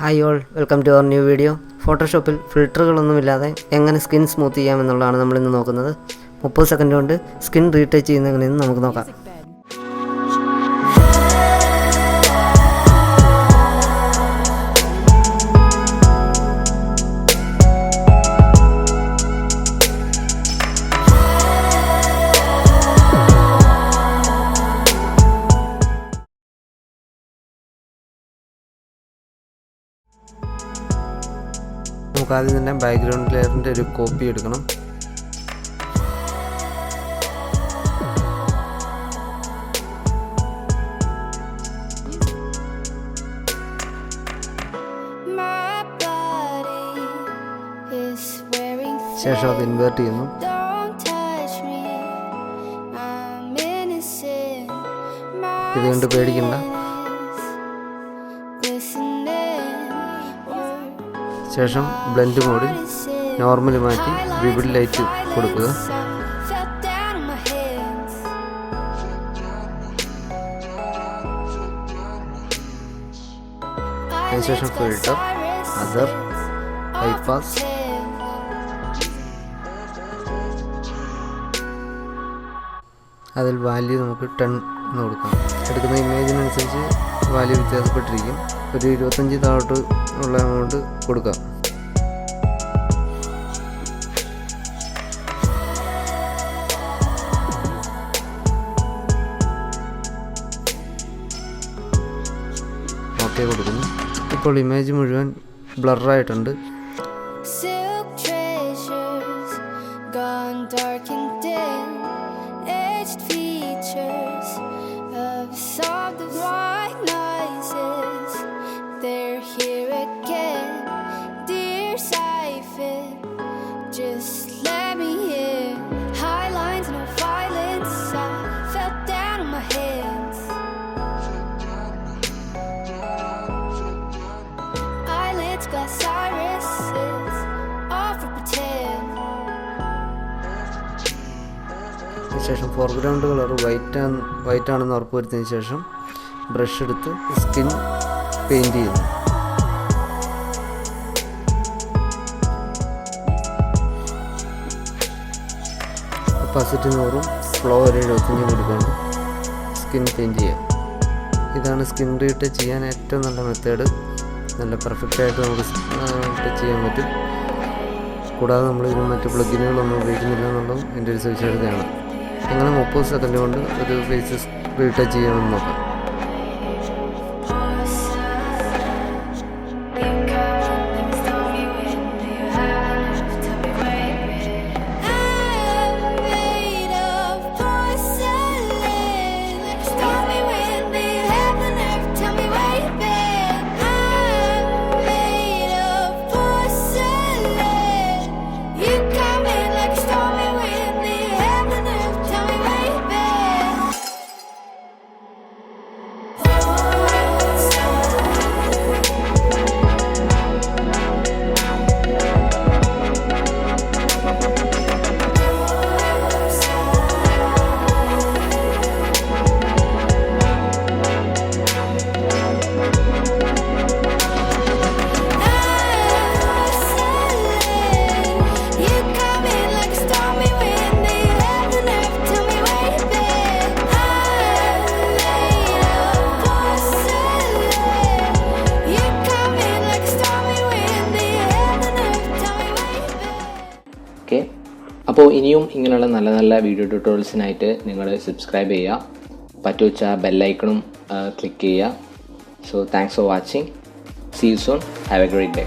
Hi all, welcome to our new video. ഫോട്ടോഷോപ്പിൽ ഫിൽറ്ററുകളൊന്നുമില്ലാതെ എങ്ങനെ skin smooth ചെയ്യാമെന്നുള്ളതാണ് നമ്മൾ ഇന്ന് നോക്കുന്നത്. 30 സെക്കൻഡ് കൊണ്ട് സ്കിൻ റീടച്ച് ചെയ്യുന്ന എങ്ങനെയെന്ന് നമുക്ക് നോക്കാം. നമുക്ക് ആദ്യം തന്നെ ബാക്ക്ഗ്രൗണ്ട് ലെയറിൻ്റെ ഒരു കോപ്പി എടുക്കണം. ശേഷം അത് ഇൻവേർട്ട് ചെയ്യുന്നു. ഇതുകൊണ്ട് പേടിക്കണ്ട. ശേഷം ബ്ലെൻഡ് മോഡിൽ നോർമൽ മാറ്റി വിവിഡ് ലൈറ്റ് കൊടുക്കുക. അതിനുശേഷം ഫിൽട്ടർ, അതർ, ഹൈപാസ്, അതിൽ വാല്യൂ നമുക്ക് 10 എന്ന് കൊടുക്കാം. എടുക്കുന്ന ഇമേജിനനുസരിച്ച് വാല്യൂ വ്യത്യാസപ്പെട്ടിരിക്കും. ഒരു 25 താഴോട്ട് ഉള്ള എമൗണ്ട് കൊടുക്കാം. ഓക്കെ കൊടുക്കുന്നു. ഇപ്പോൾ ഇമേജ് മുഴുവൻ ബ്ലറായിട്ടുണ്ട്. ശേഷം ഫോർഗ്രൗണ്ട് കളർ വൈറ്റ് ആണെന്ന് ഉറപ്പുവരുത്തിയതിന് ശേഷം ബ്രഷ് എടുത്ത് സ്കിൻ പെയിൻറ് ചെയ്യുന്നു. ഒപ്പാസിറ്റി 100 ഫ്ലോ വരെ 75 കൊടുക്കണം. സ്കിൻ പെയിൻറ് ചെയ്യാം. ഇതാണ് സ്കിൻ റീടച്ച് ചെയ്യാൻ ഏറ്റവും നല്ല മെത്തേഡ്. നല്ല പെർഫെക്റ്റായിട്ട് നമുക്ക് ടച്ച് ചെയ്യാൻ പറ്റും. കൂടാതെ നമ്മളിതിന് മറ്റ് പ്ലഗിനുകളൊന്നും ഉപയോഗിക്കുന്നില്ല എന്നുള്ളതും എൻ്റെ ഒരു സവിശേഷതയാണ്. അങ്ങനെ 30 സെക്കൻഡ് കൊണ്ട് ഒരു ഫേസ് റീടച്ച് ചെയ്യാമെന്ന് നോക്കാം. അപ്പോൾ ഇനിയും ഇങ്ങനെയുള്ള നല്ല നല്ല വീഡിയോ ട്യൂട്ടോറിയൽസിനായിട്ട് നിങ്ങൾ സബ്സ്ക്രൈബ് ചെയ്യുക. പറ്റുവെച്ചാൽ ബെല്ലൈക്കണും ക്ലിക്ക് ചെയ്യുക. So thanks for watching. See you soon. Have a great day.